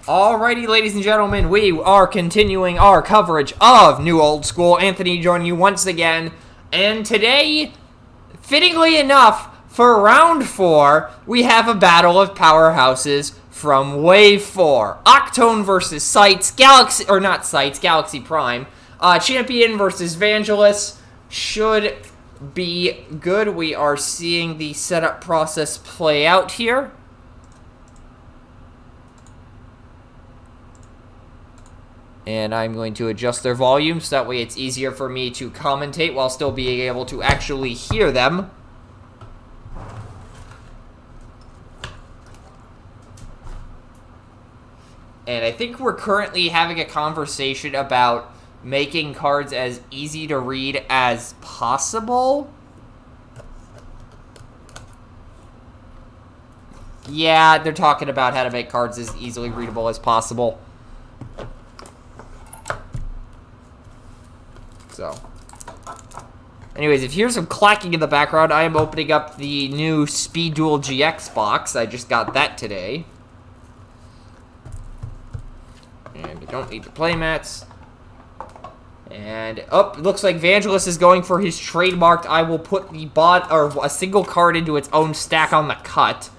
Alrighty, ladies and gentlemen, we are continuing our coverage of New Old School. Anthony joining you once again, and today, fittingly enough, for round 4, we have a battle of powerhouses from Wave 4. Octone versus Sights, Galaxy Prime. Champion versus Vangelis should be good. We are seeing the setup process play out here. And I'm going to adjust their volume so that way it's easier for me to commentate while still being able to actually hear them. And I think we're currently having a conversation about making cards as easy to read as possible. Yeah, they're talking about how to make cards as easily readable as possible. So, anyways, if you hear some clacking in the background, I am opening up the new Speed Duel GX box. I just got that today. And we don't need the playmats. And, it looks like Vangelis is going for his trademarked, I will put the a single card into its own stack on the cut.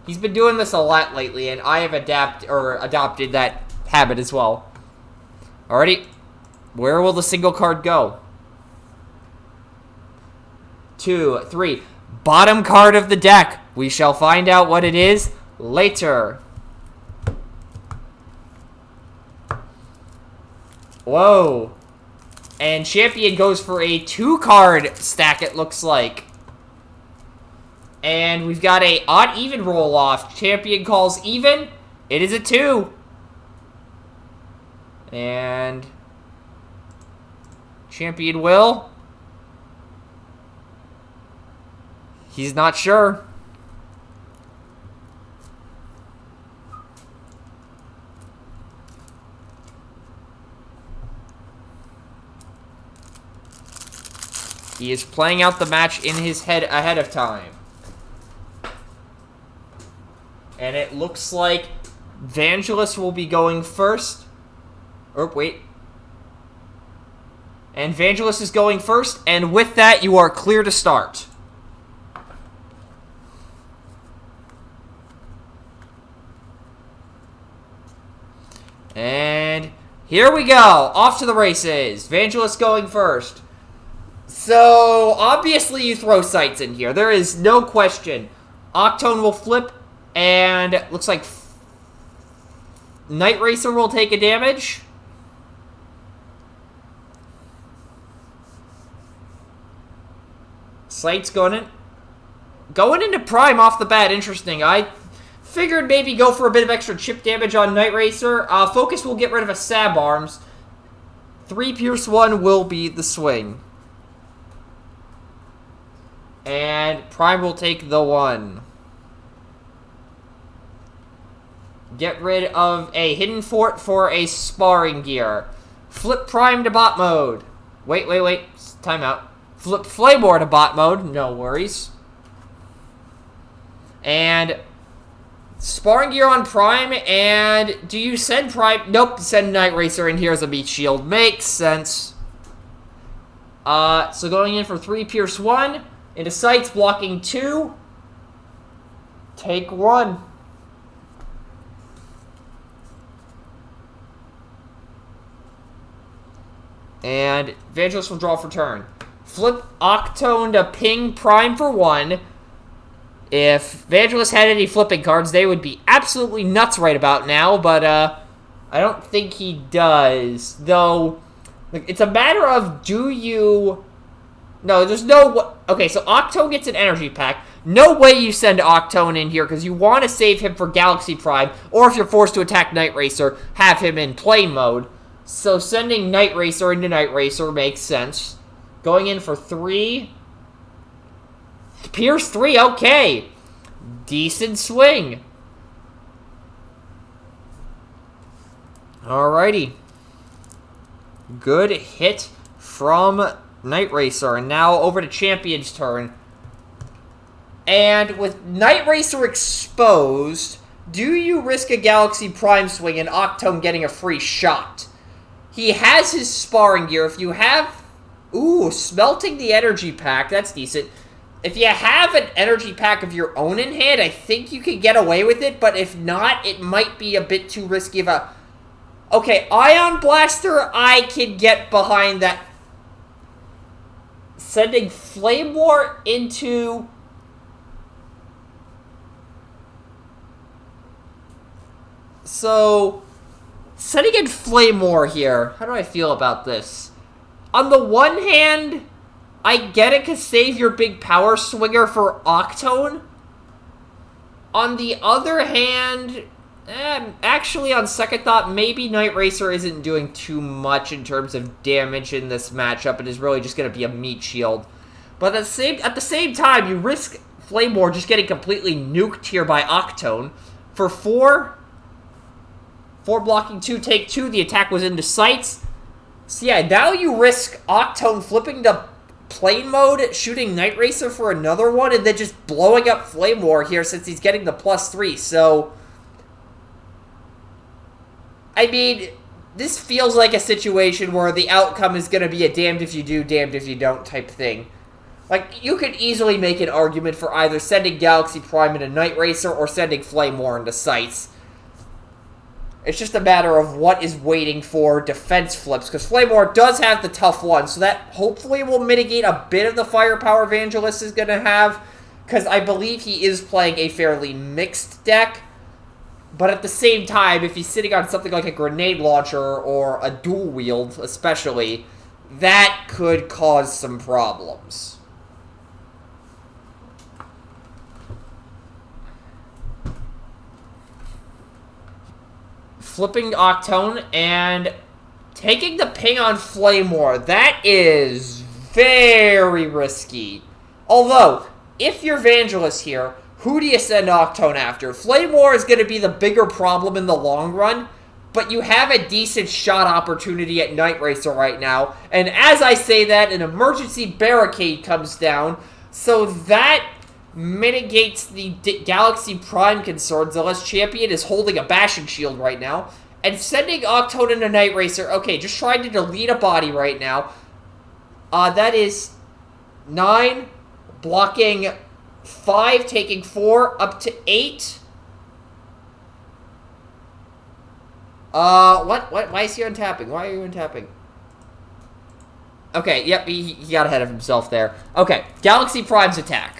He's been doing this a lot lately, and I have adopted that habit as well. Alrighty. Where will the single card go? 2, 3. Bottom card of the deck. We shall find out what it is later. Whoa. And Champion goes for a 2-card stack, it looks like. And we've got a odd-even roll-off. Champion calls even. It is a 2. And Champion will. He's not sure. He is playing out the match in his head ahead of time. And it looks like Vangelis will be going first. Oh, wait. And Vangelis is going first, and with that, you are clear to start. And here we go. Off to the races. Vangelis going first. So, obviously you throw Sights in here. There is no question. Octone will flip, and it looks like Night Racer will take a damage. Sights going into Prime off the bat. Interesting. I figured maybe go for a bit of extra chip damage on Night Racer. Focus will get rid of a Sab Arms. 3 Pierce 1 will be the swing. And Prime will take the 1. Get rid of a Hidden Fort for a Sparring Gear. Flip Prime to bot mode. Wait. Time out. Flip Flamor to bot mode. No worries. And Sparring Gear on Prime. And do you send Prime? Nope. Send Night Racer in here as a meat shield. Makes sense. So going in for 3 Pierce 1. Into Sights, blocking 2. Take 1. And Vangelis will draw for turn. Flip Octone to ping Prime for 1. If Vangelis had any flipping cards, they would be absolutely nuts right about now, but I don't think he does. Though, it's a matter of do you... No, there's no... Okay, so Octone gets an energy pack. No way you send Octone in here because you want to save him for Galaxy Prime, or if you're forced to attack Night Racer, have him in play mode. So sending Night Racer into Night Racer makes sense. Going in for 3. Pierce 3, okay. Decent swing. Alrighty. Good hit from Night Racer. And now over to Champion's turn. And with Night Racer exposed, do you risk a Galaxy Prime swing and Octone getting a free shot? He has his sparring gear. If you have... Ooh, smelting the energy pack. That's decent. If you have an energy pack of your own in hand, I think you can get away with it. But if not, it might be a bit too risky of a... Okay, Ion Blaster, I can get behind that. Sending Flame War into... So, sending in Flame War here. How do I feel about this? On the one hand, I get it to save your big power swinger for Octone. On the other hand, actually on second thought, maybe Night Racer isn't doing too much in terms of damage in this matchup. It is really just going to be a meat shield. But at the same time, you risk Flame War just getting completely nuked here by Octone. For 4 blocking, 2 take 2, the attack was into sights. So yeah, now you risk Octone flipping to plane mode, shooting Night Racer for another one, and then just blowing up Flame War here since he's getting the +3. So, I mean, this feels like a situation where the outcome is going to be a damned if you do, damned if you don't type thing. Like, you could easily make an argument for either sending Galaxy Prime into Night Racer or sending Flame War into sights. It's just a matter of what is waiting for defense flips, because Flame War does have the tough one, so that hopefully will mitigate a bit of the firepower Vangelis is going to have, because I believe he is playing a fairly mixed deck. But at the same time, if he's sitting on something like a grenade launcher or a dual wield, especially, that could cause some problems. Flipping Octone and taking the ping on Flame War. That is very risky. Although, if you're Vangelis here, who do you send Octone after? Flame War is going to be the bigger problem in the long run, but you have a decent shot opportunity at Night Racer right now. And as I say that, an emergency barricade comes down, so that mitigates the Galaxy Prime concerns, unless Champion is holding a Bashing Shield right now. And sending Octone into Night Racer, okay, just trying to delete a body right now. That is 9, blocking 5, taking 4, up to 8. What? Why is he untapping? Why are you untapping? Okay, yep, he got ahead of himself there. Okay, Galaxy Prime's attack.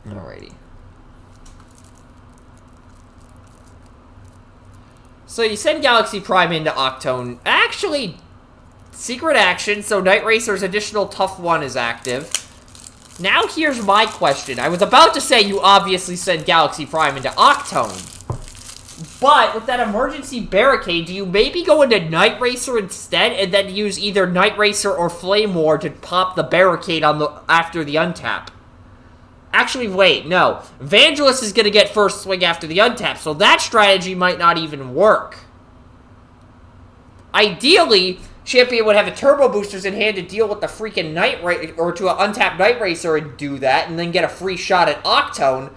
Alrighty. So you send Galaxy Prime into Octone. Actually, secret action, so Night Racer's additional tough 1 is active. Now here's my question. I was about to say you obviously send Galaxy Prime into Octone. But with that emergency barricade, do you maybe go into Night Racer instead and then use either Night Racer or Flame War to pop the barricade on after the untap? Actually, wait, no. Vangelis is going to get first swing after the untap, so that strategy might not even work. Ideally, Champion would have a Turbo Boosters in hand to deal with the freaking Night Racer, or to untap Night Racer and do that, and then get a free shot at Octone.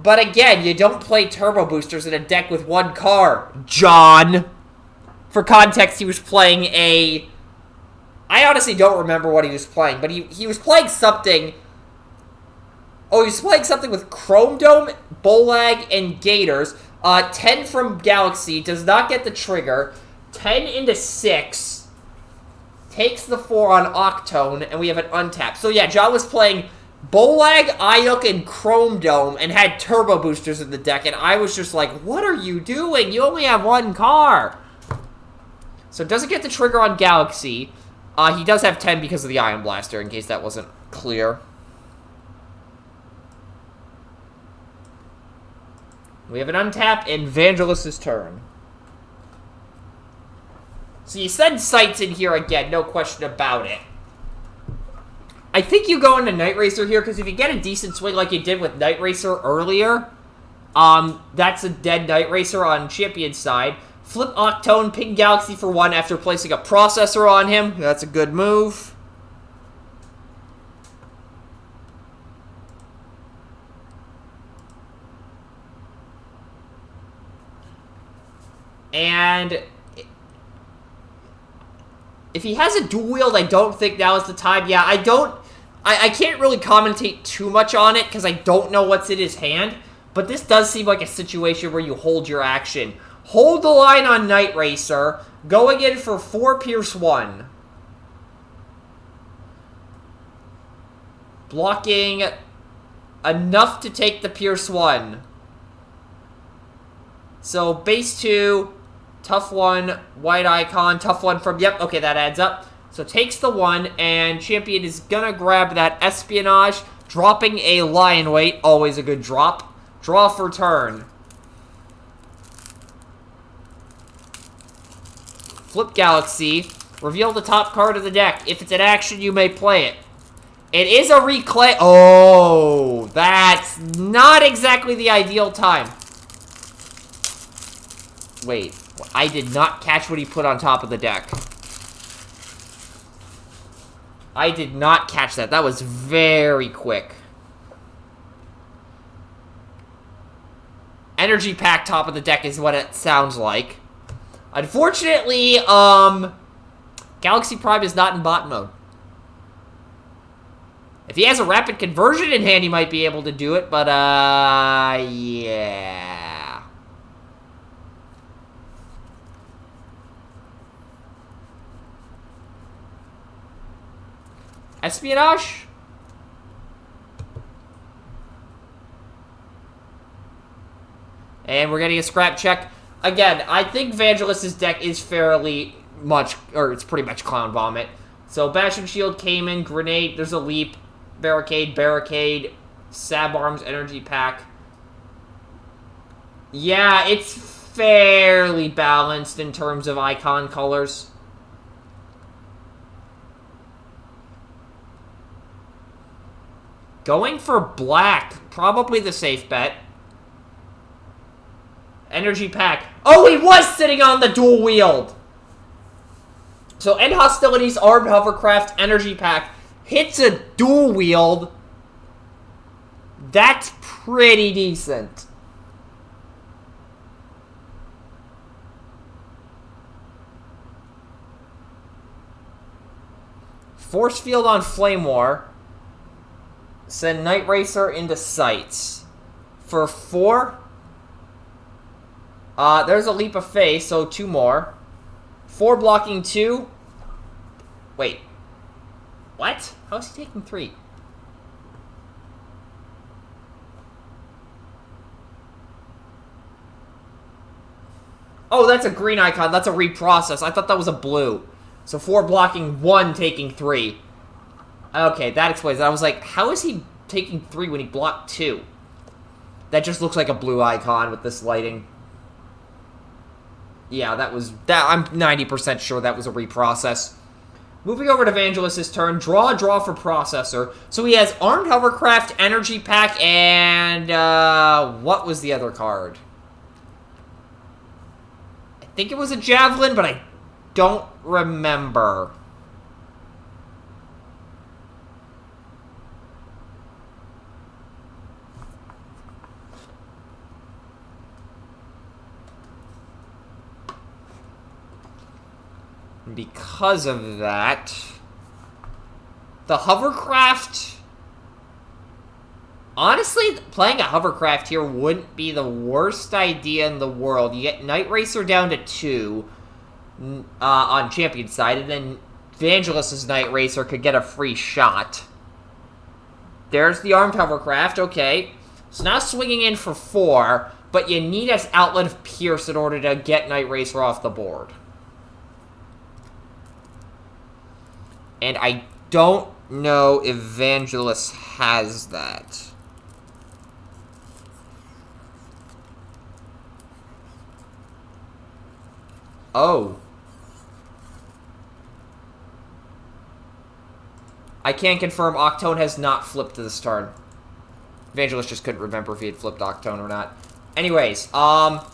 But again, you don't play Turbo Boosters in a deck with 1 card, John. For context, he was playing a... I honestly don't remember what he was playing, but he was playing something... Oh, he's playing something with Chrome Dome, Bolag, and Gators. 10 from Galaxy, does not get the trigger. 10 into 6. Takes the 4 on Octone, and we have an untap. So yeah, John was playing Bolag, Ayuk, and Chrome Dome, and had Turbo Boosters in the deck, and I was just like, what are you doing? You only have 1 card. So doesn't get the trigger on Galaxy. He does have 10 because of the Ion Blaster, in case that wasn't clear. We have an untap and Vangelis' turn. So you send Sights in here again, no question about it. I think you go into Night Racer here, because if you get a decent swing like you did with Night Racer earlier, that's a dead Night Racer on Champion's side. Flip Octone, ping Galaxy for 1 after placing a processor on him. That's a good move. And if he has a dual wield, I don't think now is the time. Yeah, I can't really commentate too much on it because I don't know what's in his hand. But this does seem like a situation where you hold your action. Hold the line on Night Racer, going in for 4 Pierce 1. Blocking enough to take the Pierce 1. So, base 2, tough 1, white icon, tough 1 from, yep, okay, that adds up. So, takes the 1, and Champion is gonna grab that Espionage, dropping a Lion Weight, always a good drop. Draw for turn. Flip Galaxy. Reveal the top card of the deck. If it's an action, you may play it. It is a reclaim. Oh, that's not exactly the ideal time. Wait, I did not catch what he put on top of the deck. I did not catch that. That was very quick. Energy pack top of the deck is what it sounds like. Unfortunately, Galaxy Prime is not in bot mode. If he has a rapid conversion in hand, he might be able to do it, but, yeah. Espionage? And we're getting a scrap check. Again, I think Vangelis's deck is fairly much, or it's pretty much Clown Vomit. So, Bash and Shield came in, Grenade, there's a Leap, Barricade, Sab Arms, Energy Pack. Yeah, it's fairly balanced in terms of icon colors. Going for black, probably the safe bet. Energy pack. Oh, he was sitting on the dual wield! So, end hostilities, armed hovercraft, energy pack. Hits a dual wield. That's pretty decent. Force field on Flame War. Send Night Racer into sights. For 4... there's a Leap of Faith, so 2 more. 4 blocking 2. Wait. What? How is he taking 3? Oh, that's a green icon. That's a reprocess. I thought that was a blue. So 4 blocking 1, taking 3. Okay, that explains it. I was like, how is he taking 3 when he blocked 2? That just looks like a blue icon with this lighting. Yeah, that was... I'm 90% sure that was a reprocess. Moving over to Vangelis's turn. Draw for Processor. So he has Armed Hovercraft, Energy Pack, and... what was the other card? I think it was a Javelin, but I don't remember. Because of that, the hovercraft, honestly, playing a hovercraft here wouldn't be the worst idea in the world. You get Night Racer down to 2 on Champion's side, and then Vangelis's Night Racer could get a free shot. There's the armed hovercraft, okay. So now swinging in for 4, but you need an outlet of Pierce in order to get Night Racer off the board. And I don't know if Vangelis has that. Oh. I can confirm Octone has not flipped this turn. Vangelis just couldn't remember if he had flipped Octone or not. Anyways, so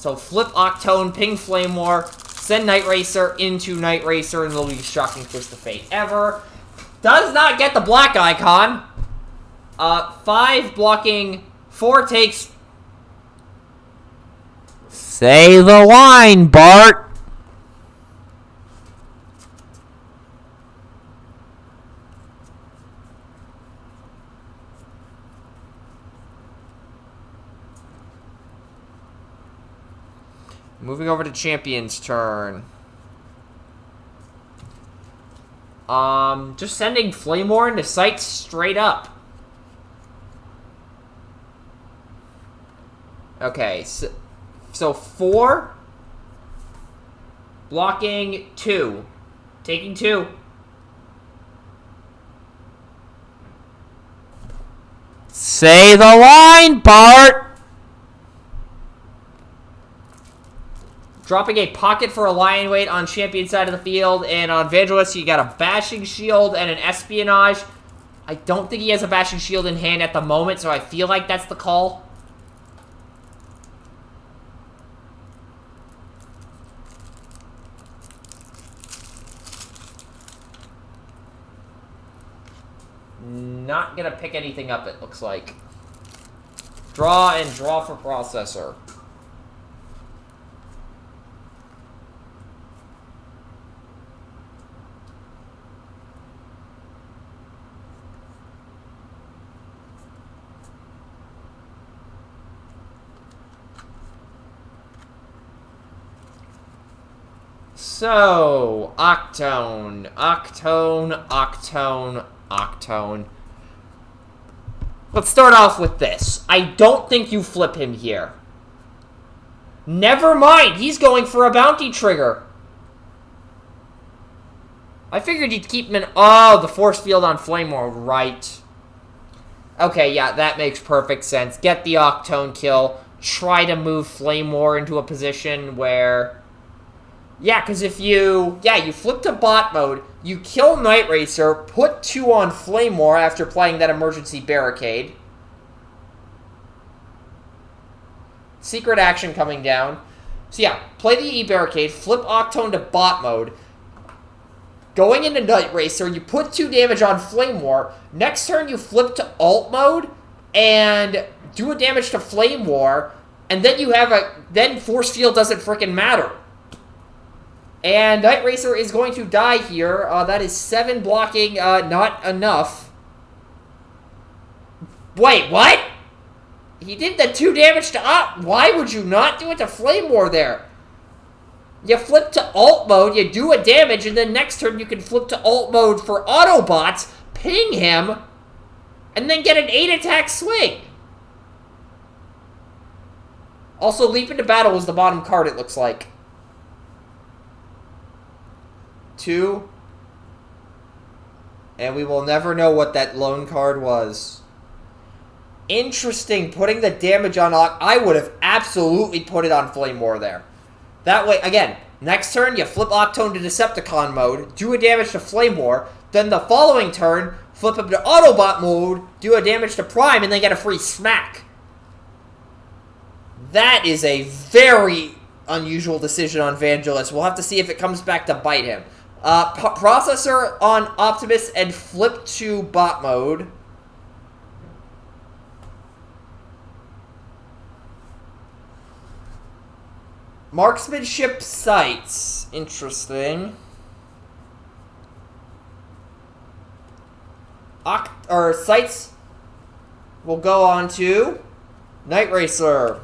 So flip Octone, ping Flame War, send Night Racer into Night Racer, and it'll be shocking twist of fate ever. Does not get the black icon. 5 blocking, 4 takes. Say the line, Bart. Moving over to Champion's turn. Just sending Flame War into sight straight up. Okay, so 4. Blocking 2. Taking 2. Say the line, Bart! Dropping a pocket for a lion weight on champion side of the field, and on Vangelis, you got a bashing shield and an espionage. I don't think he has a bashing shield in hand at the moment, so I feel like that's the call. Not gonna pick anything up, it looks like. Draw and draw for processor. So, Octone, Octone, Octone, Octone. Let's start off with this. I don't think you flip him here. Never mind, he's going for a bounty trigger. I figured you'd keep him in... Oh, the force field on Flame War, right. Okay, yeah, that makes perfect sense. Get the Octone kill. Try to move Flame War into a position where... Yeah, because if you... Yeah, you flip to bot mode, you kill Night Racer, put 2 on Flame War after playing that emergency barricade. Secret action coming down. So yeah, play the E-barricade, flip Octone to bot mode. Going into Night Racer, you put 2 damage on Flame War. Next turn, you flip to alt mode and do a damage to Flame War. And then you have a... Then Force Field doesn't freaking matter. And Night Racer is going to die here. That is 7 blocking, not enough. Wait, what? He did the 2 damage to Why would you not do it to Flame War there? You flip to alt mode, you do a damage, and then next turn you can flip to alt mode for Autobots, ping him, and then get an 8 attack swing. Also, Leap into Battle was the bottom card, it looks like. 2. And we will never know what that lone card was. Interesting, putting the damage on... I would have absolutely put it on Flame War there. That way, again, next turn, you flip Octone to Decepticon mode, do a damage to Flame War, then the following turn, flip him to Autobot mode, do a damage to Prime, and then get a free smack. That is a very unusual decision on Vangelis. We'll have to see if it comes back to bite him. Processor on Optimus and flip to bot mode. Marksmanship sights. Interesting. Sights will go on to Night Racer.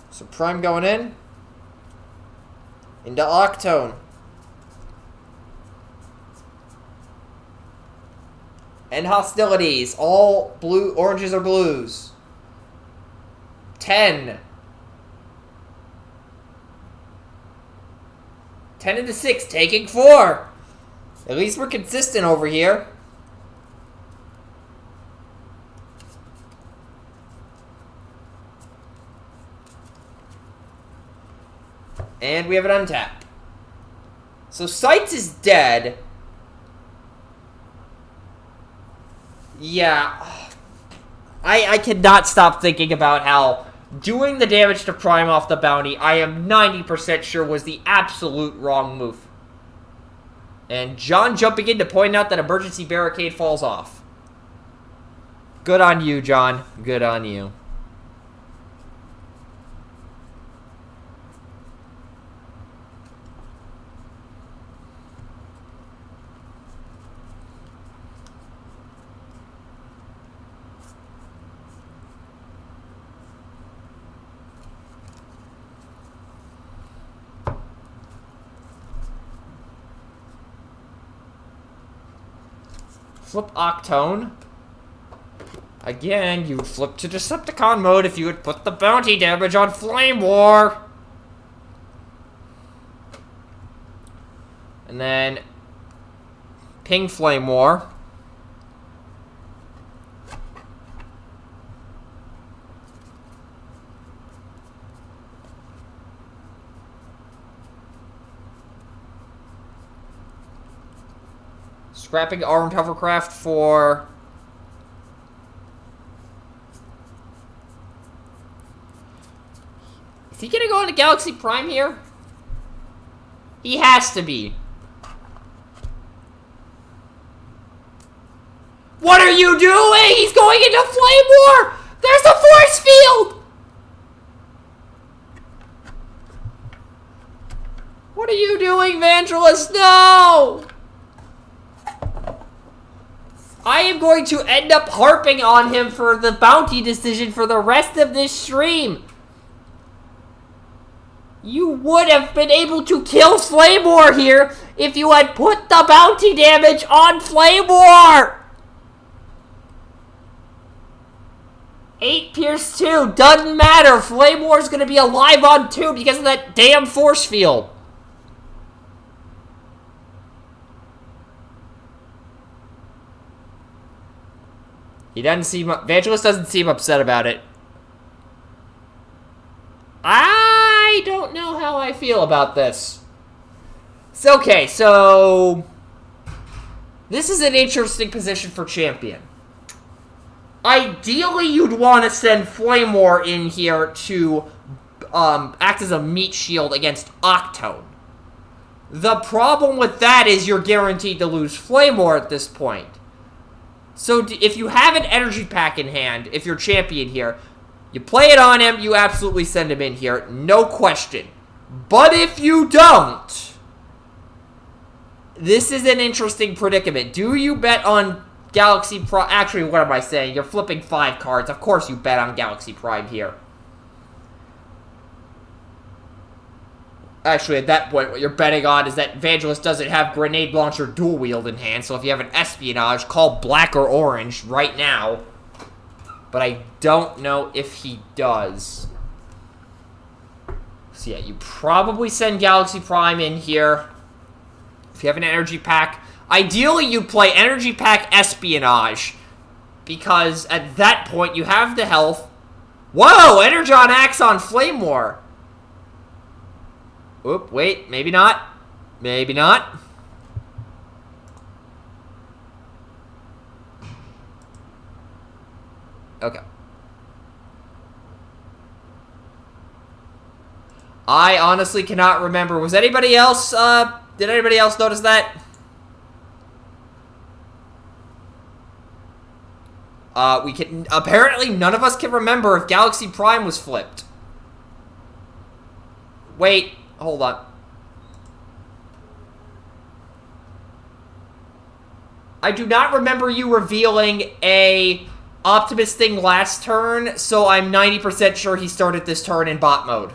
So Prime going in. Into Octone. And hostilities. All blue, oranges or blues. 10. 10 into 6, taking 4. At least we're consistent over here. And we have an untap. So Sights is dead. Yeah. I cannot stop thinking about how doing the damage to Prime off the bounty, I am 90% sure was the absolute wrong move. And John jumping in to point out that emergency barricade falls off. Good on you, John. Good on you. Flip Octone. Again, you would flip to Decepticon mode if you would put the bounty damage on Flame War. And then ping Flame War. Scrapping Armed Hovercraft for... Is he gonna go into Galaxy Prime here? He has to be. What are you doing? He's going into Flame War! There's a force field! What are you doing, Vangelis? No! I am going to end up harping on him for the bounty decision for the rest of this stream. You would have been able to kill Flame War here if you had put the bounty damage on Flame War. 8 Pierce 2, doesn't matter. Flame War is going to be alive on 2 because of that damn force field. He doesn't seem... Vangelis doesn't seem upset about it. I don't know how I feel about this. So, okay, so... This is an interesting position for Champion. Ideally, you'd want to send Flame War in here to act as a meat shield against Octone. The problem with that is you're guaranteed to lose Flame War at this point. So if you have an energy pack in hand, if you're Champion here, you play it on him, you absolutely send him in here, no question. But if you don't, this is an interesting predicament. Do you bet on Galaxy Prime? Actually, what am I saying? You're flipping 5 cards. Of course you bet on Galaxy Prime here. Actually, at that point, what you're betting on is that Vangelis doesn't have Grenade Launcher Dual Wield in hand, so if you have an Espionage, call black or orange right now. But I don't know if he does. So yeah, you probably send Galaxy Prime in here. If you have an Energy Pack. Ideally, you play Energy Pack Espionage. Because at that point, you have the health. Whoa! Energon Axe on Flame War. Oop, wait, maybe not. Maybe not. Okay. I honestly cannot remember. Was anybody else, did anybody else notice that? Apparently none of us can remember if Galaxy Prime was flipped. Wait. Hold on. I do not remember you revealing a Optimus thing last turn, so I'm 90% sure he started this turn in bot mode.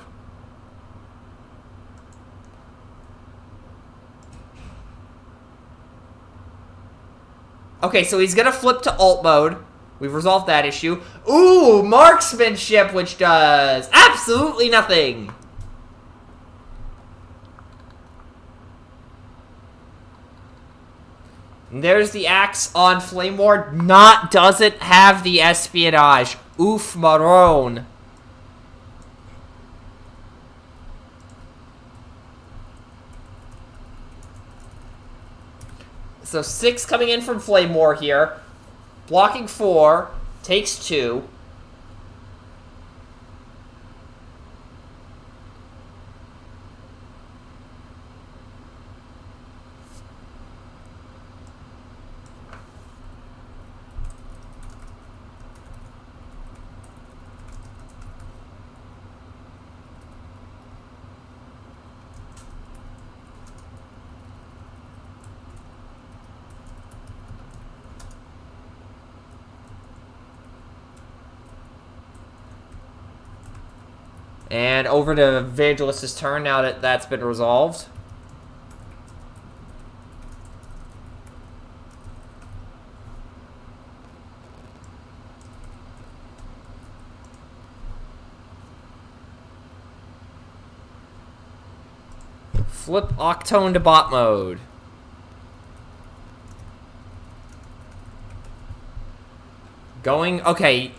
Okay, so he's gonna flip to alt mode. We've resolved that issue. Ooh, marksmanship, which does absolutely nothing. And there's the axe on Flame War. Doesn't have the Espionage. Oof, Marone. So 6 coming in from Flame War here. blocking 4, takes 2. And over to Evangelist's turn now that that's been resolved. Flip Octone to bot mode. Going, okay.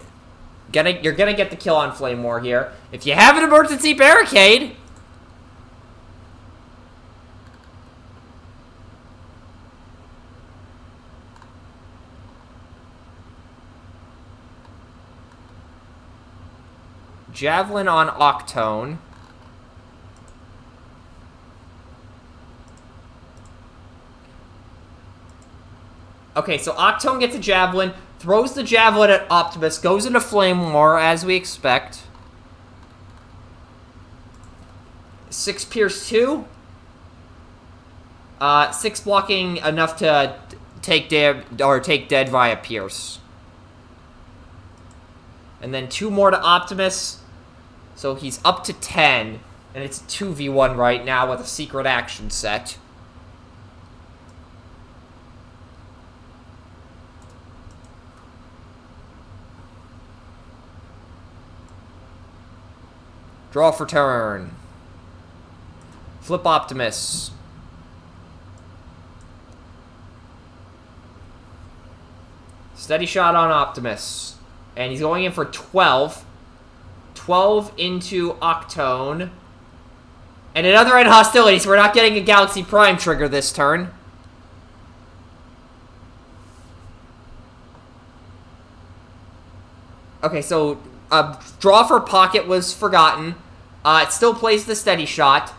You're gonna get the kill on Flame War here. If you have an emergency barricade. Javelin on Octone. Okay, so Octone gets a Javelin, throws the Javelin at Optimus, goes into Flame War, as we expect. 6 Pierce 2. 6 blocking enough to take dead via Pierce. And then 2 more to Optimus. So he's up to 10. And it's 2v1 right now with a secret action set. Draw for turn. Flip Optimus. Steady shot on Optimus. And he's going in for 12. 12 into Octone. And another end hostility, so we're not getting a Galaxy Prime trigger this turn. Okay, so draw for Pocket was forgotten. It still plays the steady shot.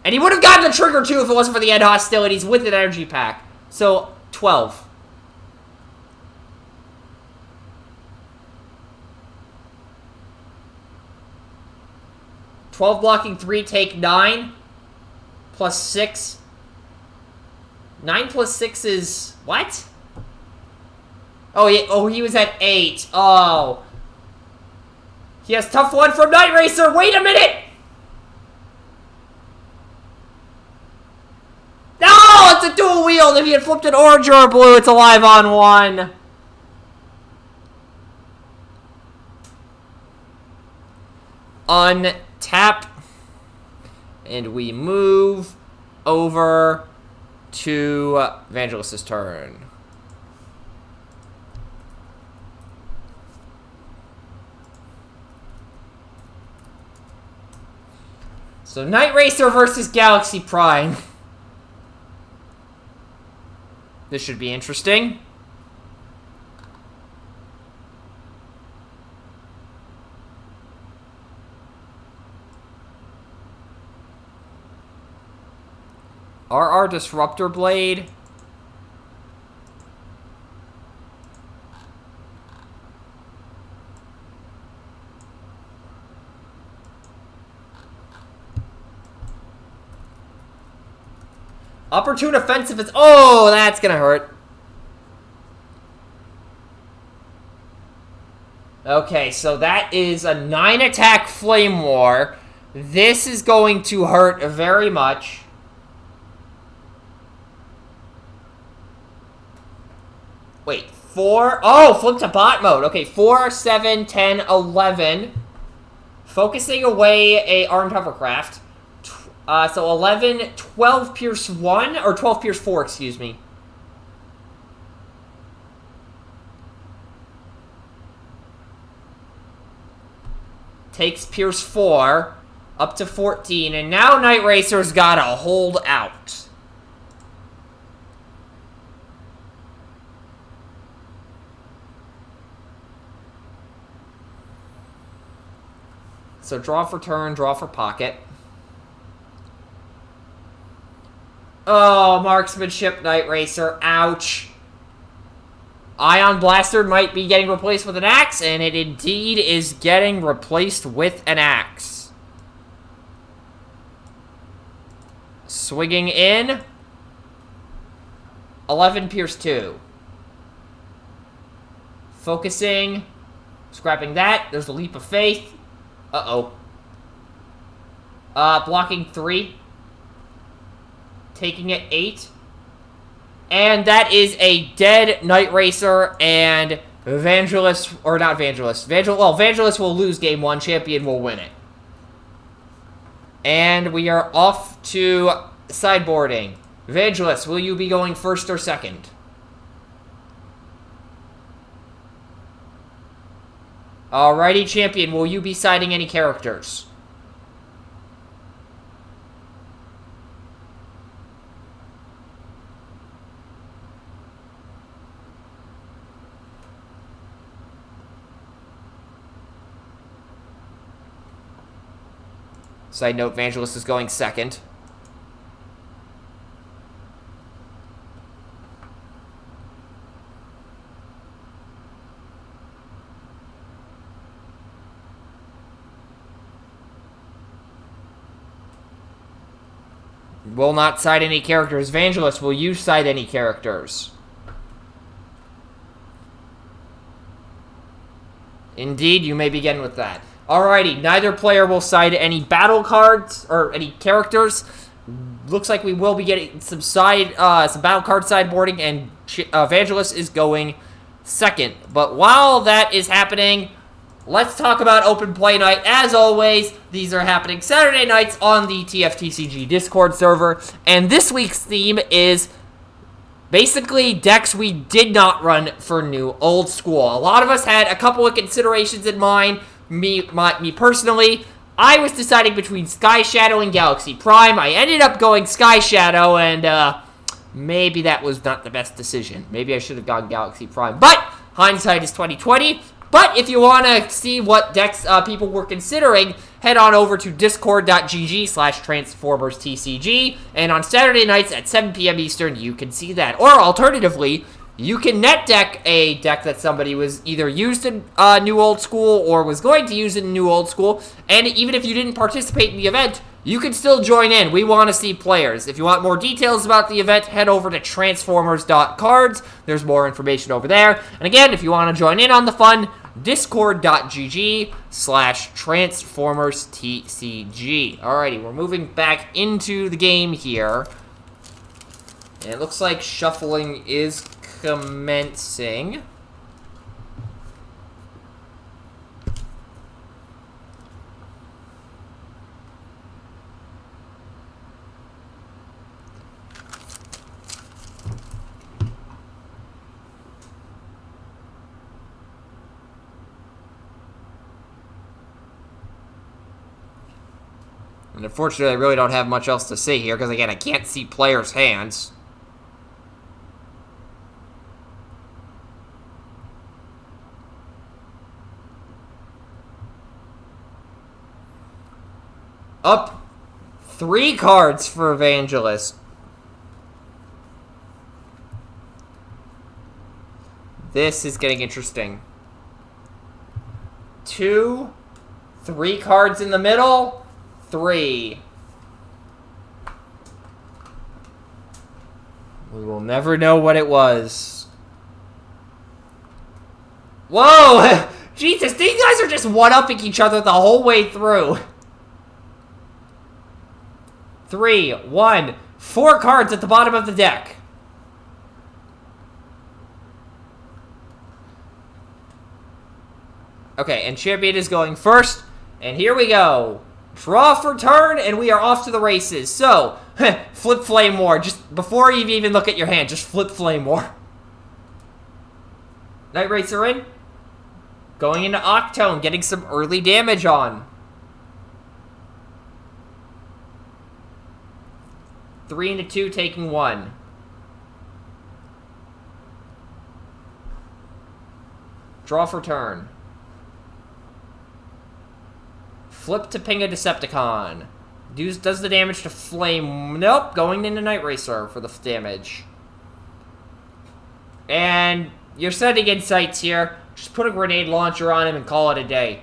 And he would have gotten the trigger too if it wasn't for the end hostilities with an energy pack. So, 12. Blocking 3, take 9. Plus 6. 9 plus 6 is... what? Oh, he was at 8. Oh. He has tough one from Night Racer. Wait a minute! No! It's a dual wield. If he had flipped an orange or a blue, it's alive on 1. Untap. And we move over to Evangelist's turn. So, Night Racer versus Galaxy Prime. This should be interesting. RR Disruptor Blade. Opportune offensive is... oh, that's gonna hurt. Okay, so that is a 9 attack Flame War. This is going to hurt very much. Wait, 4... oh, flip to bot mode. Okay, 4, 7, 10, 11. Focusing away a armed hovercraft. So 11, 12 Pierce 1, or 12 Pierce 4, excuse me. Takes Pierce 4, up to 14, and now Night Racer's gotta hold out. So draw for turn, draw for pocket. Oh, marksmanship, Night Racer. Ouch. Ion Blaster might be getting replaced with an axe, and it indeed is getting replaced with an axe. Swinging in. 11 Pierce 2. Focusing. Scrapping that. There's the Leap of Faith. Uh-oh. Blocking 3. Taking it 8. And that is a dead Night Racer, and Evangelist, or not Evangelist. Evangelist will lose game 1, Champion will win it. And we are off to sideboarding. Evangelist, will you be going first or second? Alrighty, Champion, will you be siding any characters? Side note, Evangelist is going second. Will not side any characters. Evangelist, will you side any characters? Indeed, you may begin with that. Alrighty, neither player will side any battle cards or any characters. Looks like we will be getting some battle card sideboarding, and Evangelist is going second. But while that is happening, let's talk about Open Play Night. As always, these are happening Saturday nights on the TFTCG Discord server, and this week's theme is basically decks we did not run for New Old School. A lot of us had a couple of considerations in mind. Me personally, I was deciding between Sky Shadow and Galaxy Prime. I ended up going Sky Shadow, and maybe that was not the best decision. Maybe I should have gone Galaxy Prime, but hindsight is 2020. But if you want to see what decks people were considering, head on over to discord.gg/TransformersTCG, and on Saturday nights at 7 p.m. Eastern, you can see that. Or alternatively, you can net deck a deck that somebody was either used in New Old School or was going to use in New Old School, and even if you didn't participate in the event, you can still join in. We want to see players. If you want more details about the event, head over to transformers.cards. There's more information over there. And again, if you want to join in on the fun, discord.gg/transformerstcg. Alrighty, we're moving back into the game here. And it looks like shuffling is commencing. And unfortunately, I really don't have much else to say here, because again, I can't see players' hands. Up 3 cards for Evangelist. This is getting interesting. 2, 3 cards in the middle. 3. We will never know what it was. Whoa! Jesus, these guys are just one-upping each other the whole way through. 3, 1, 4 cards at the bottom of the deck. Okay, and Champion is going first, and here we go. Draw for turn, and we are off to the races. So, flip Flame War. Just before you even look at your hand, just flip Flame War. Night Racer in. Going into Octone, getting some early damage on. 3 into 2, taking 1. Draw for turn. Flip to ping a Decepticon. Does the damage to Flame... Nope, going into Night Racer for the damage. And you're setting insights here. Just put a grenade launcher on him and call it a day.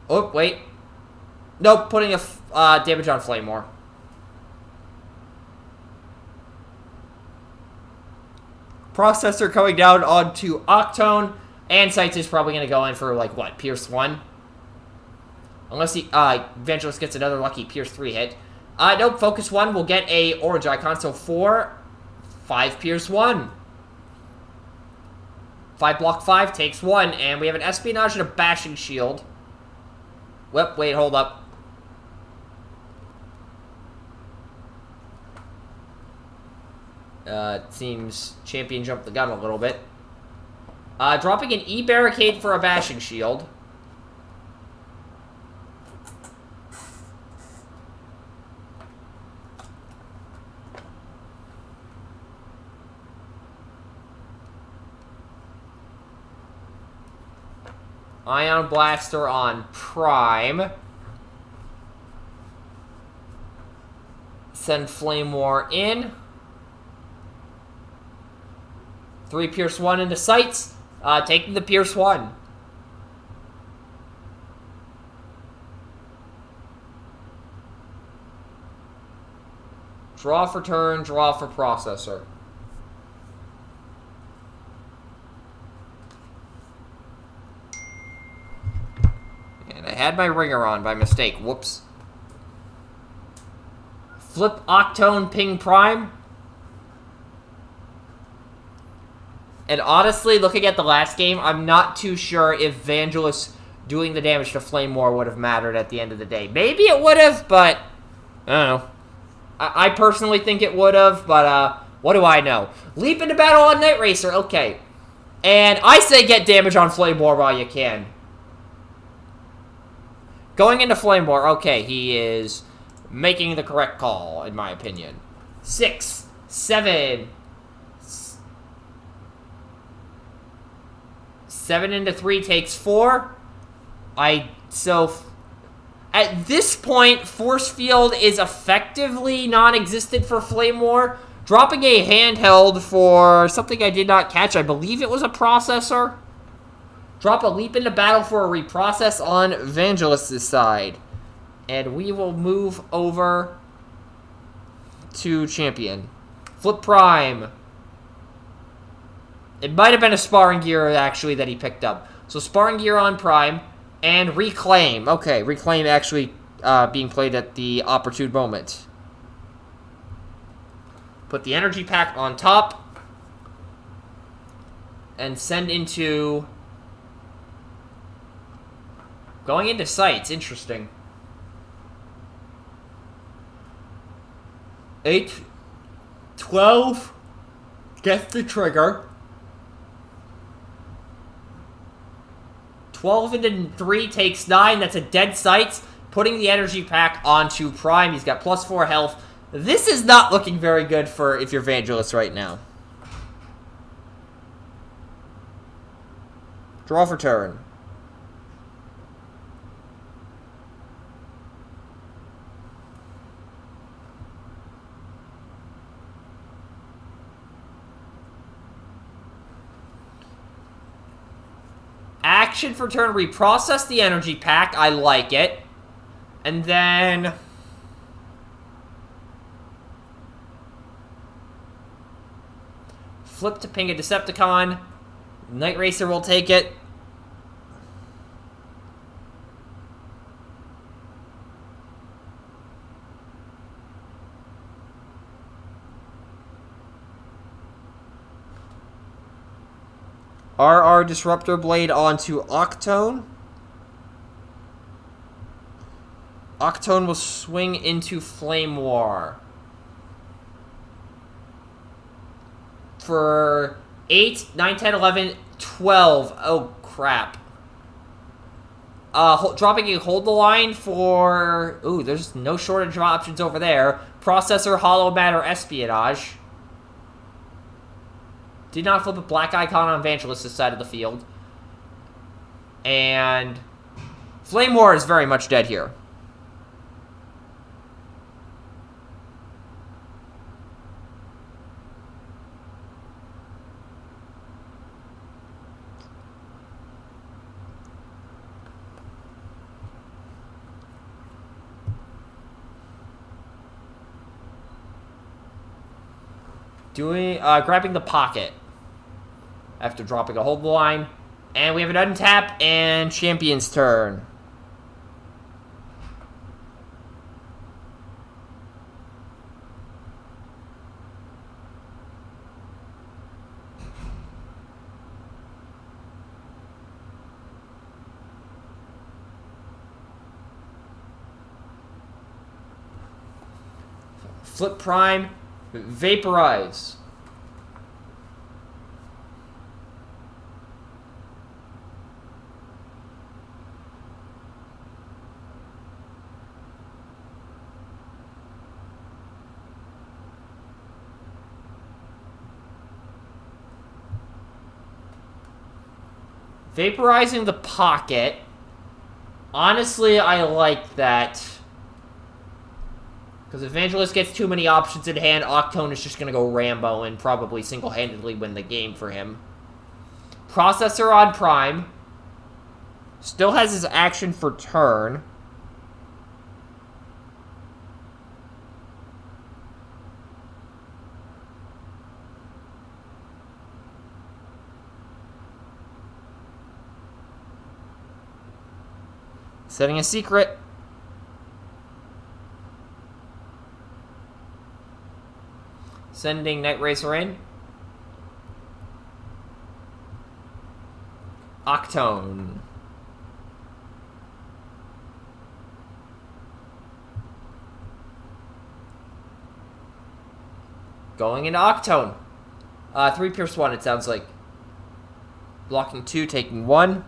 Oh, wait. Nope, putting a damage on Flame War. Processor coming down onto Octone. And Sights is probably going to go in for, like, what, Pierce 1? Unless he, Evangelist gets another lucky Pierce 3 hit. Nope, Focus 1 will get a orange icon, so 4, 5 Pierce 1. 5 block 5 takes 1, and we have an Espionage and a Bashing Shield. Wait, hold up. It seems Champion jumped the gun a little bit. Dropping an E-Barricade for a Bashing Shield. Ion Blaster on Prime. Send Flame War in. 3 Pierce 1 into Sights. Taking the Pierce 1. Draw for turn, draw for processor. And I had my ringer on by mistake. Whoops. Flip Octone Ping Prime. And honestly, looking at the last game, I'm not too sure if Vangelis doing the damage to Flame War would have mattered at the end of the day. Maybe it would have, but I don't know. I personally think it would have, but what do I know? Leap into battle on Night Racer, okay. And I say get damage on Flame War while you can. Going into Flame War, okay, he is making the correct call, in my opinion. 6, 7... 7 into 3 takes 4. At this point, Force Field is effectively non-existent for Flame War. Dropping a handheld for something I did not catch. I believe it was a processor. Drop a Leap into battle for a reprocess on Vangelis' side. And we will move over to Champion. Flip Prime. It might have been a Sparring Gear, actually, that he picked up. So Sparring Gear on Prime, and Reclaim. Okay, Reclaim actually being played at the opportune moment. Put the Energy Pack on top, and send into... Going into Sights, interesting. 8, 12, gets the trigger. 12 into 3 takes 9. That's a dead Sights. Putting the Energy Pack onto Prime. He's got plus 4 health. This is not looking very good for if you're Vangelis right now. Draw for turn. Action for turn, reprocess the Energy Pack. I like it. And then... Flip to ping a Decepticon. Night Racer will take it. RR Disruptor Blade onto Octone. Octone will swing into Flame War. For 8, 9, 10, 11, 12. Oh, crap. Dropping a Hold the Line for... Ooh, there's no shortage of options over there. Processor, Hollow Matter, Espionage. Did not flip a black icon on Vangelis' side of the field. And Flame War is very much dead here. Grabbing the pocket after dropping a hold line. And we have an untap and Champion's turn. Flip Prime, Vaporize. Vaporizing the pocket. Honestly, I like that. Because if Evangelist gets too many options in hand, Octone is just going to go Rambo and probably single-handedly win the game for him. Processor on Prime. Still has his action for turn. Setting a secret. Sending Night Racer in. Octone. Going into Octone. 3 Pierce 1, it sounds like. Blocking 2, taking 1.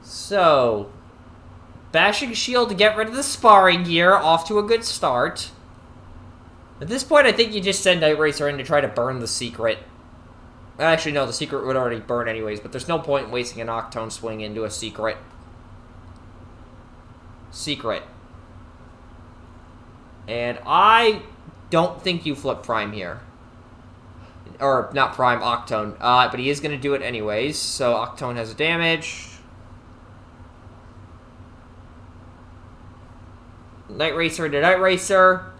So, bashing shield to get rid of the sparring gear, off to a good start. At this point, I think you just send Night Racer in to try to burn the secret. Actually, no, the secret would already burn anyways, but there's no point in wasting an Octone swing into a secret. Secret. And I don't think you flip Prime here. Or, not Prime, Octone. But he is going to do it anyways, so Octone has a damage. Night Racer into Night Racer.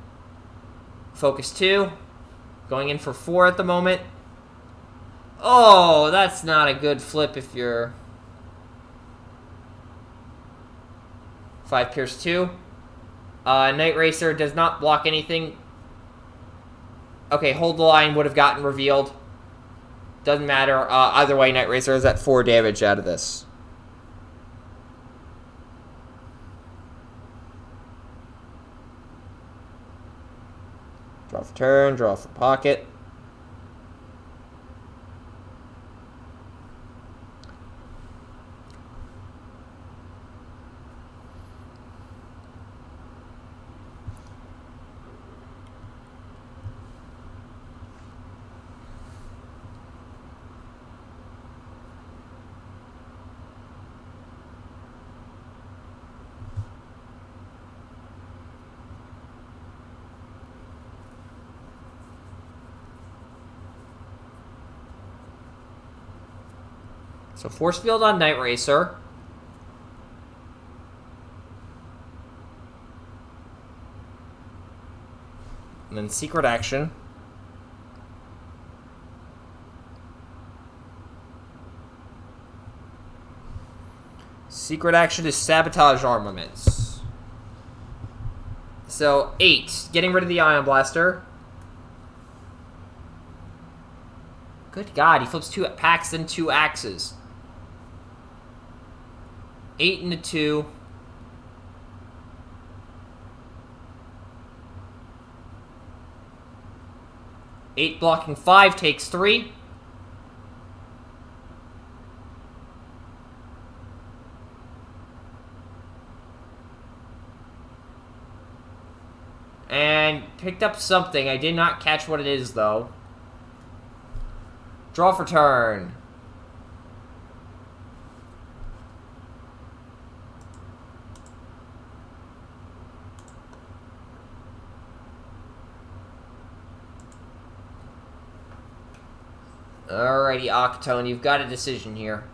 Focus 2. Going in for 4 at the moment. Oh, that's not a good flip if you're... 5 Pierce 2. Night Racer does not block anything. Okay, hold the line would have gotten revealed. Doesn't matter. Either way, Night Racer is at 4 damage out of this. Draw for turn, draw for pocket. So Force Field on Night Racer. And then Secret Action. Secret Action is Sabotage Armaments. So 8, getting rid of the Ion Blaster. Good God, he flips 2 packs and 2 axes. 8 into 2. 8 blocking 5 takes 3. And picked up something. I did not catch what it is, though. Draw for turn. Alrighty, Octone, you've got a decision here.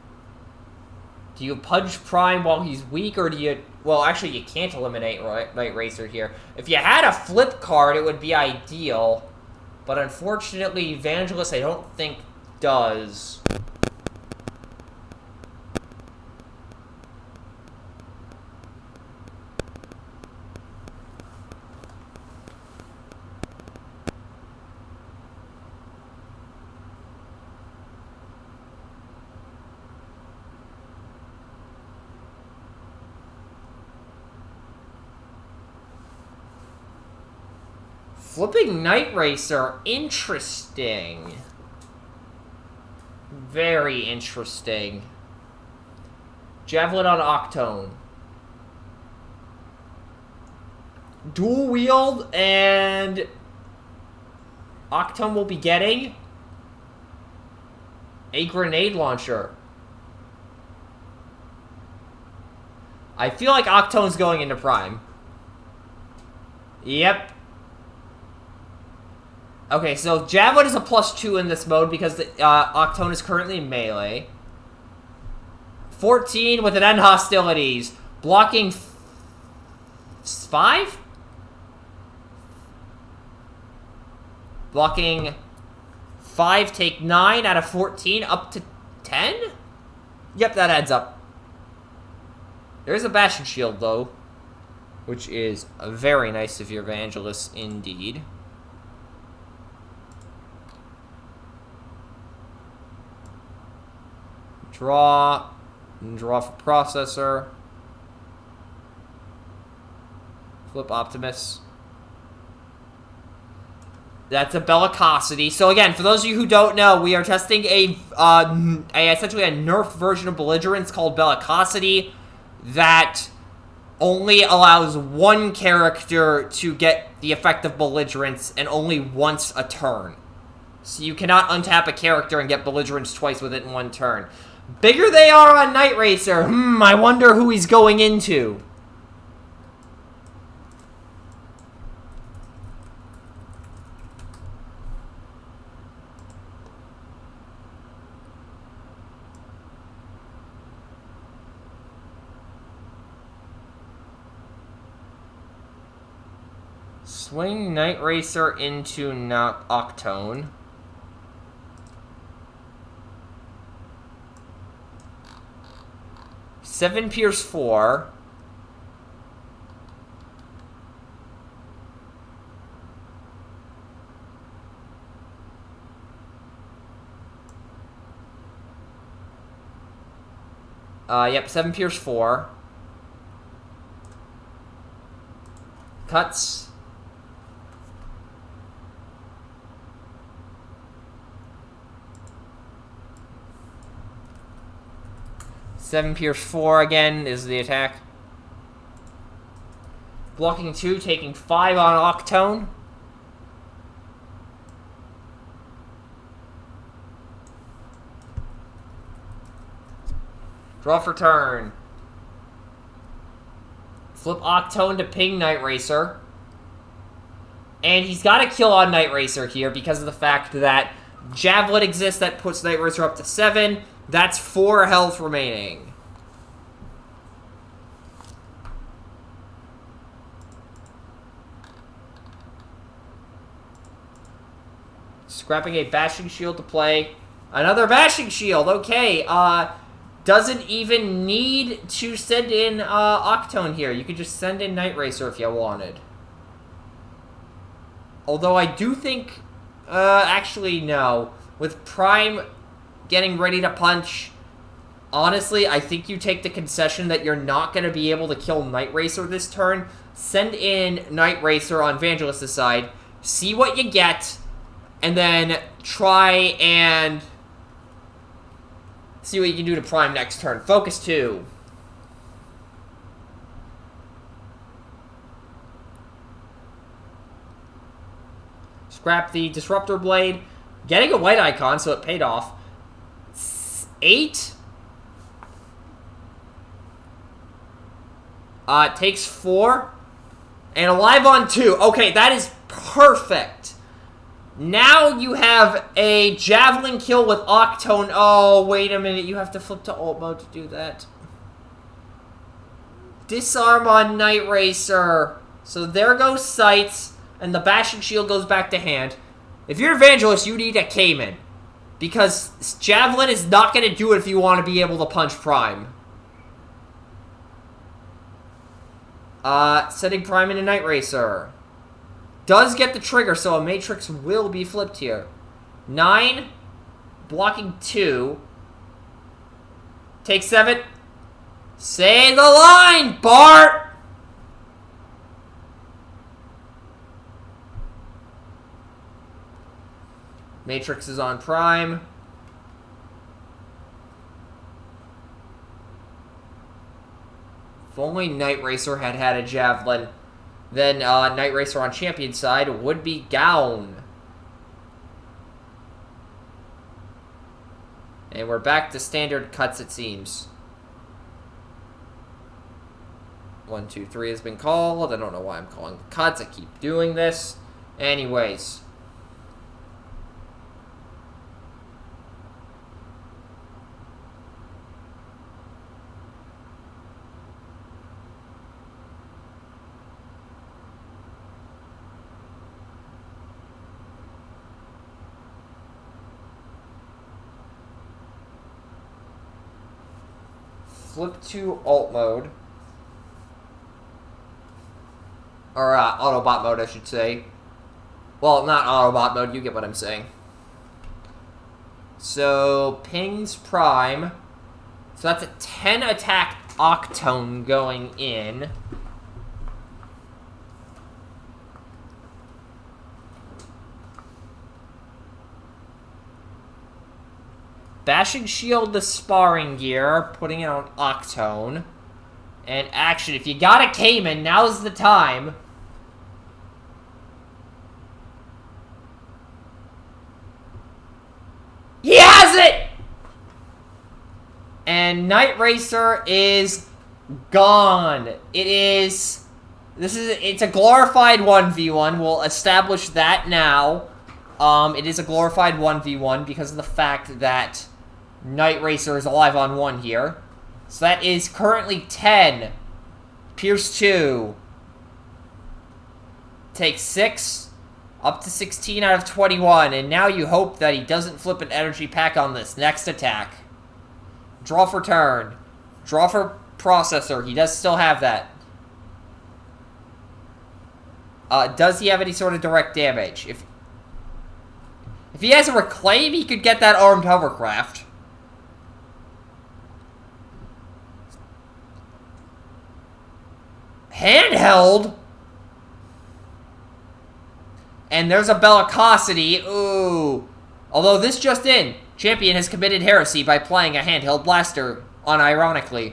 Do you Pudge Prime while he's weak, or do you... Well, actually, you can't eliminate Night Racer here. If you had a flip card, it would be ideal. But unfortunately, Evangelist, I don't think, does. Flipping Night Racer, interesting. Very interesting. Javelin on Octone. Dual wield, and Octone will be getting a grenade launcher. I feel like Octone's going into Prime. Yep. Okay, so Javelin is a +2 in this mode because the, Octone is currently in melee. 14 with an end hostilities. Blocking 5? Blocking 5, take 9 out of 14, up to 10? Yep, that adds up. There's a Bastion Shield, though, which is very nice of your Evangelist indeed. Draw. Draw for Processor. Flip Optimus. That's a Bellicosity. So again, for those of you who don't know, we are testing a essentially a nerfed version of Belligerence called Bellicosity that only allows one character to get the effect of Belligerence and only once a turn. So you cannot untap a character and get Belligerence twice with it in one turn. Bigger they are on Night Racer. I wonder who he's going into. Swing Night Racer into Octone. Seven Pierce 4. Yep, 7 Pierce 4. Cuts. Seven Pierce 4 again is the attack. Blocking 2, taking 5 on Octone. Draw for turn. Flip Octone to ping Night Racer. And he's got a kill on Night Racer here because of the fact that Javelin exists that puts Night Racer up to 7. That's 4 health remaining. Scrapping a Bashing Shield to play. Another Bashing Shield, okay. Doesn't even need to send in Octone here. You could just send in Night Racer if you wanted. Although I do think... actually, no. With Prime getting ready to punch, honestly, I think you take the concession that you're not going to be able to kill Night Racer this turn. Send in Night Racer on Evangelist's side. See what you get. and then try and see what you can do to prime next turn. Focus 2. Scrap the Disruptor Blade. Getting a white icon, so it paid off. 8. Takes 4. And alive on 2. Okay, that is perfect. Now you have a Javelin kill with Octone. Oh, wait a minute. You have to flip to alt mode to do that. Disarm on Night Racer. So there goes Sights, and the Bashing Shield goes back to hand. If you're Evangelist, you need a Cayman. Because Javelin is not going to do it if you want to be able to punch Prime. Setting Prime into Night Racer. Does get the trigger, so a Matrix will be flipped here. 9. Blocking 2. Take 7. Say the line, Bart! Matrix is on Prime. If only Night Racer had had a Javelin, then Night Racer on Champion side would be Gown. And we're back to standard cuts, it seems. 1, 2, 3 has been called. I don't know why I'm calling the cuts. I keep doing this. Anyways. Flip to alt mode. Or Autobot mode, I should say. Well, not Autobot mode, you get what I'm saying. So, pings Prime. So that's a 10 attack Octone going in. Bashing Shield the Sparring Gear, putting it on Octone. And action, if you got a Cayman, now's the time. He has it! And Night Racer is gone. It's a glorified 1v1. We'll establish that now. It is a glorified 1v1 because of the fact that Night Racer is alive on 1 here. So that is currently 10. Pierce 2. Take 6. Up to 16 out of 21. And now you hope that he doesn't flip an energy pack on this next attack. Draw for turn. Draw for processor. He does still have that. Does he have any sort of direct damage? If he has a reclaim, he could get that armed hovercraft. Handheld? And there's a Bellicosity. Ooh. Although this just in. Champion has committed heresy by playing a handheld blaster, unironically.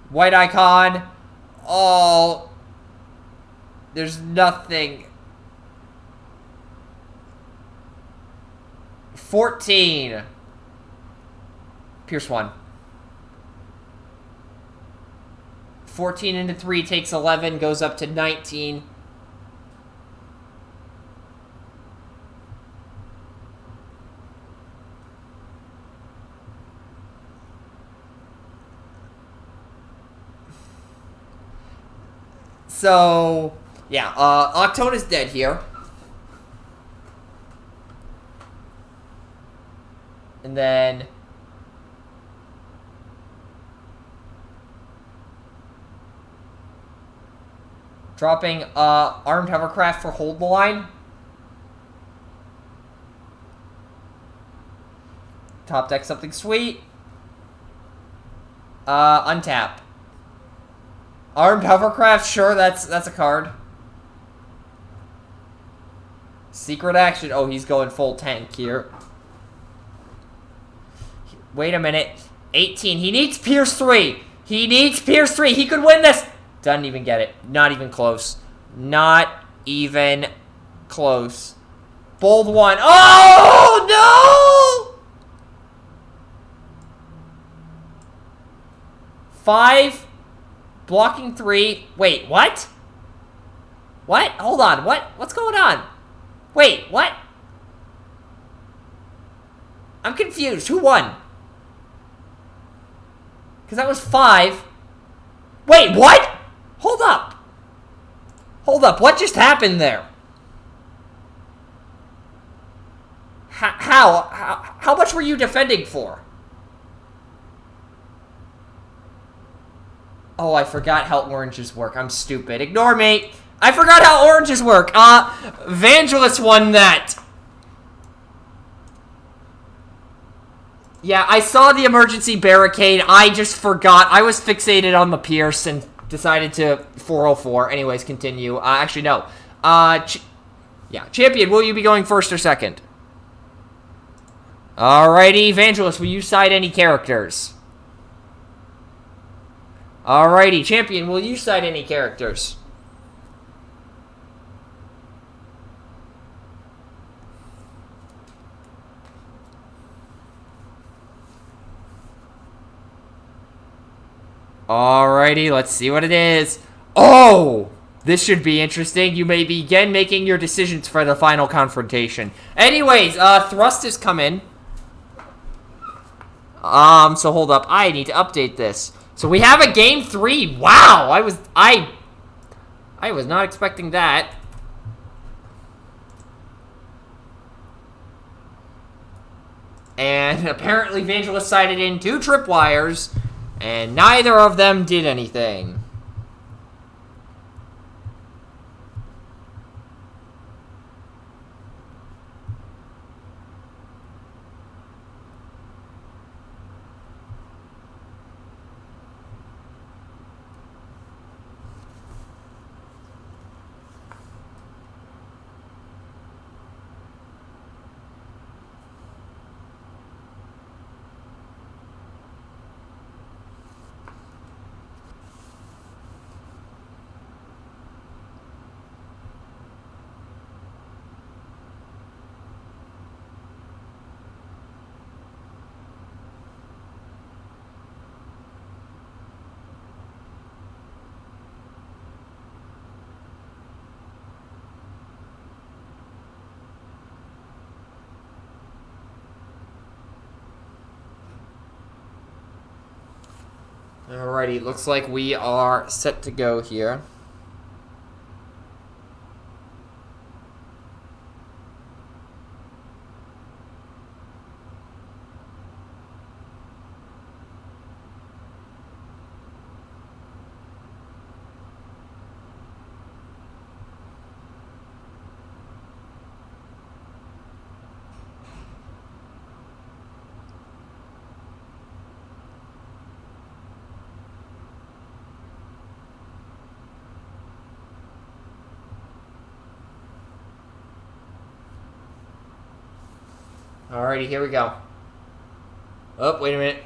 White icon. Oh. There's nothing. 14. Pierce 1. 14 into 3 takes 11, goes up to 19. So, yeah, Octone is dead here. And then dropping armed hovercraft for hold the line. Top deck something sweet. Untap. Armed hovercraft, sure, that's a card. secret action. Oh, he's going full tank here. Wait a minute. 18. He needs Pierce 3. He needs Pierce 3. He could win this. Doesn't even get it. Not even close. Not even close. Bold 1. Oh, no! 5. Blocking 3. Wait, what? What? Hold on. What? What's going on? Wait, what? I'm confused. Who won? Because that was 5. Wait, what? Hold up. Hold up. What just happened there? How much were you defending for? Oh, I forgot how oranges work. I'm stupid. Ignore me. I forgot how oranges work. Vangelis won that. Yeah, I saw the emergency barricade. I just forgot. I was fixated on the Pierce and decided to 404. Anyways, continue. Actually, no. Yeah, Champion, will you be going first or second? Alrighty, Vangelis, will you side any characters? Alrighty, Champion, will you side any characters? Alrighty, let's see what it is. Oh! This should be interesting. You may begin making your decisions for the final confrontation. Anyways, Thrust has come in. So hold up. I need to update this. So we have a game 3. Wow! I was not expecting that. And apparently Vangelis sided in 2 tripwires. And neither of them did anything. Alrighty, looks like we are set to go here. Alrighty, here we go. Oh, wait a minute.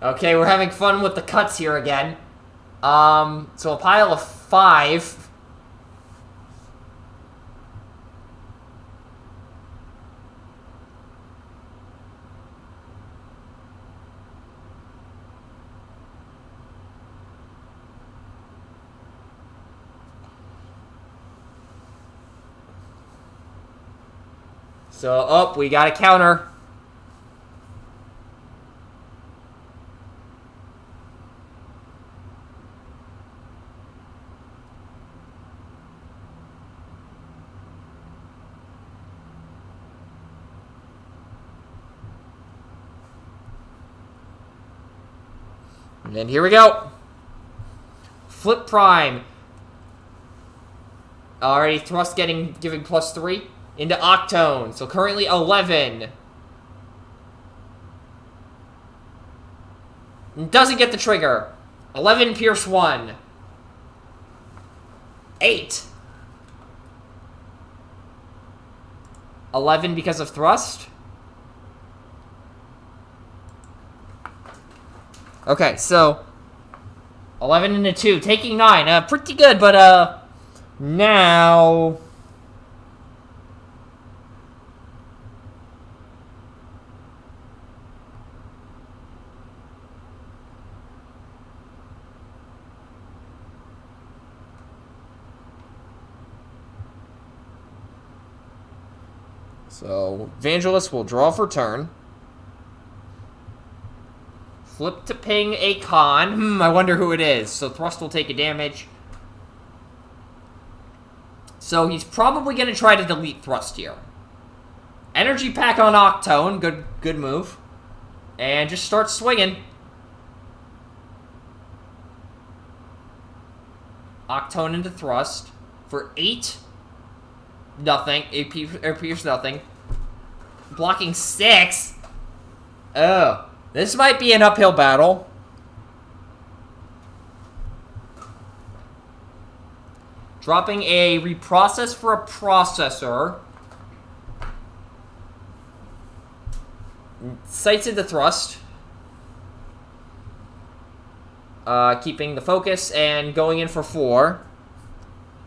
Okay, we're having fun with the cuts here again. So a pile of 5. So, oh, we got a counter. And then here we go. Flip Prime. Already Thrust giving +3 into Octone. So currently 11. Doesn't get the trigger. 11 Pierce 1. 8. 11 because of thrust. Okay, so 11 into 2, taking 9. Pretty good, but now so Evangelist will draw for turn. Flip to ping a con. I wonder who it is. So Thrust will take a damage. So he's probably going to try to delete Thrust here. Energy pack on Octone. Good move. And just start swinging. Octone into Thrust for 8. Nothing. It appears nothing. Blocking 6. Oh. This might be an uphill battle. Dropping a reprocess for a processor. Sights into Thrust. Keeping the focus and going in for 4.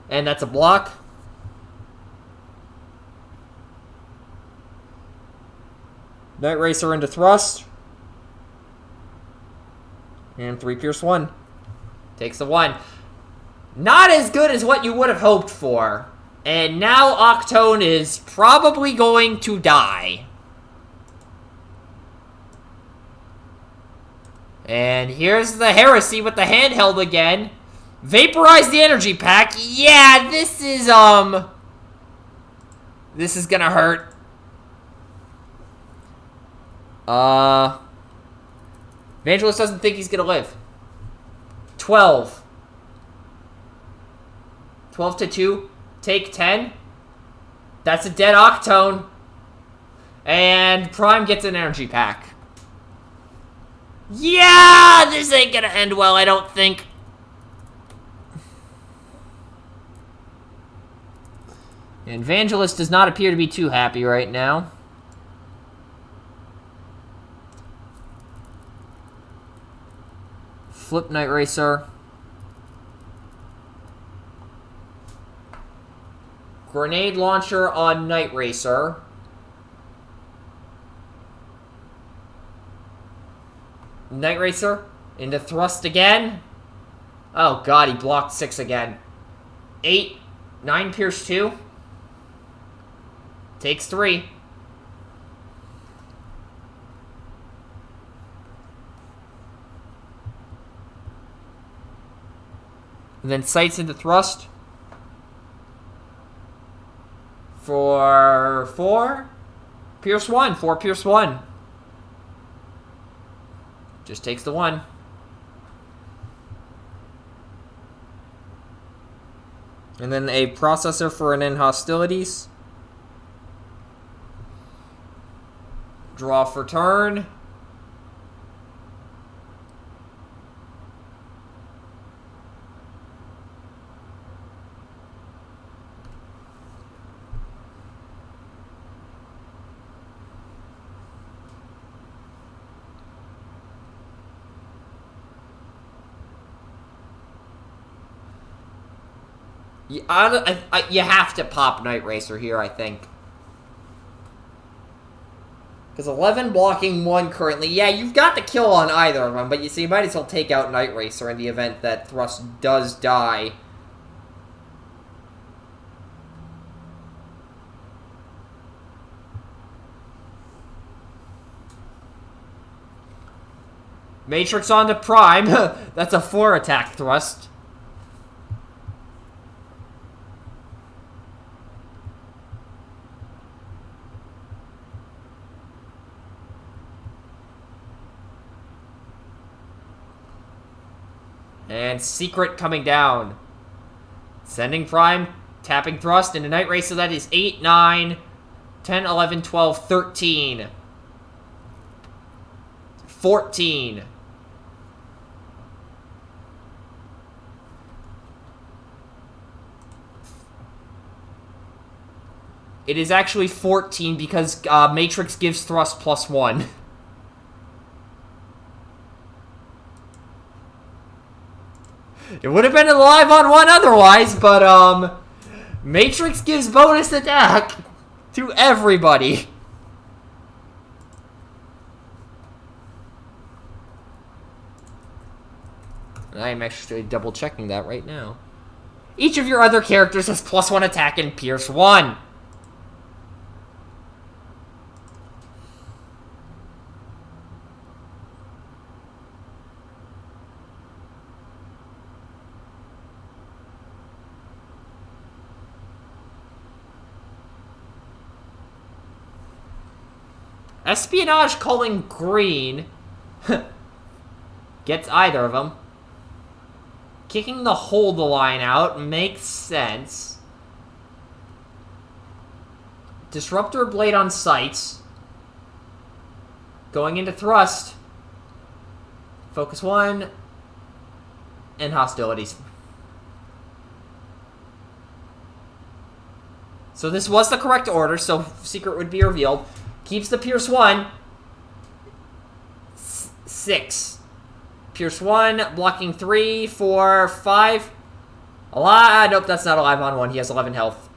And that's a block. Night Racer into Thrust. And 3 Pierce 1. Takes the 1. Not as good as what you would have hoped for. And now Octone is probably going to die. And here's the Heresy with the handheld again. Vaporize the energy pack. Yeah, this is gonna hurt. Evangelist doesn't think he's gonna live. 12. 12 to 2. Take 10. That's a dead Octone. And Prime gets an energy pack. Yeah! This ain't gonna end well, I don't think. And Evangelist does not appear to be too happy right now. Flip Night Racer. Grenade launcher on Night Racer. Night Racer into Thrust again. Oh god, he blocked 6 again. 8. 9 Pierce 2. Takes 3. And then sights into Thrust. For 4. Pierce 1. 4 Pierce 1. Just takes the 1. And then a processor for an in hostilities. Draw for turn. You have to pop Night Racer here, I think. Because 11 blocking 1 currently. Yeah, you've got the kill on either of them, but you see, you might as well take out Night Racer in the event that Thrust does die. Matrix on to Prime. That's a 4 attack Thrust. And Secret coming down. Sending Prime, tapping Thrust into Night Racer. That is 8, 9, 10, 11, 12, 13. 14. It is actually 14 because Matrix gives thrust +1. It would have been a live on 1 otherwise, but Matrix gives bonus attack to everybody. I am actually double checking that right now. Each of your other characters has +1 attack and Pierce 1. Espionage calling green gets either of them. Kicking the hold the line out makes sense. Disruptor blade on sights. Going into thrust. Focus 1. And hostilities. So this was the correct order, so secret would be revealed. Keeps the Pierce 1. 6. Pierce 1, blocking 3, 4, 5. Alive. Nope, that's not alive on 1. He has 11 health.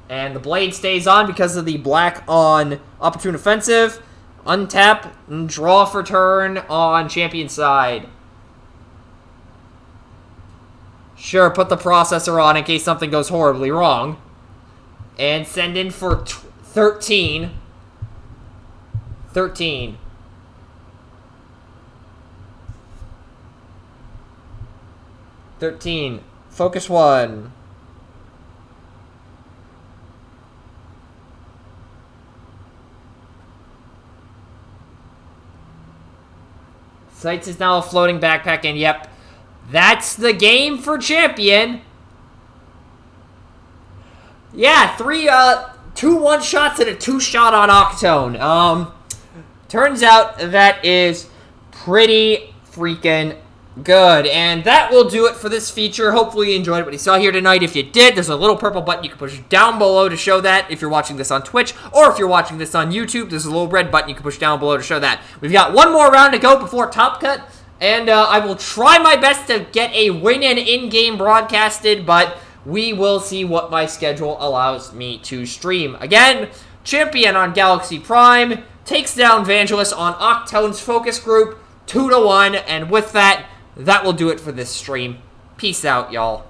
And the blade stays on because of the black on Opportune Offensive. Untap and draw for turn on champion side. Sure, put the processor on in case something goes horribly wrong. And send in for 13. 13. Focus 1. Sights is now a floating backpack, and yep, that's the game for champion. Yeah, 2 1-shots and a 2-shot on Octone. Turns out that is pretty freaking good. And that will do it for this feature. Hopefully you enjoyed what you saw here tonight. If you did, there's a little purple button you can push down below to show that if you're watching this on Twitch. Or if you're watching this on YouTube, there's a little red button you can push down below to show that. We've got one more round to go before Top Cut. And I will try my best to get a win and in-game broadcasted, but we will see what my schedule allows me to stream. Again, champion on Galaxy Prime takes down Vangelis on Octone's focus group 2-1, and with that, that will do it for this stream. Peace out, y'all.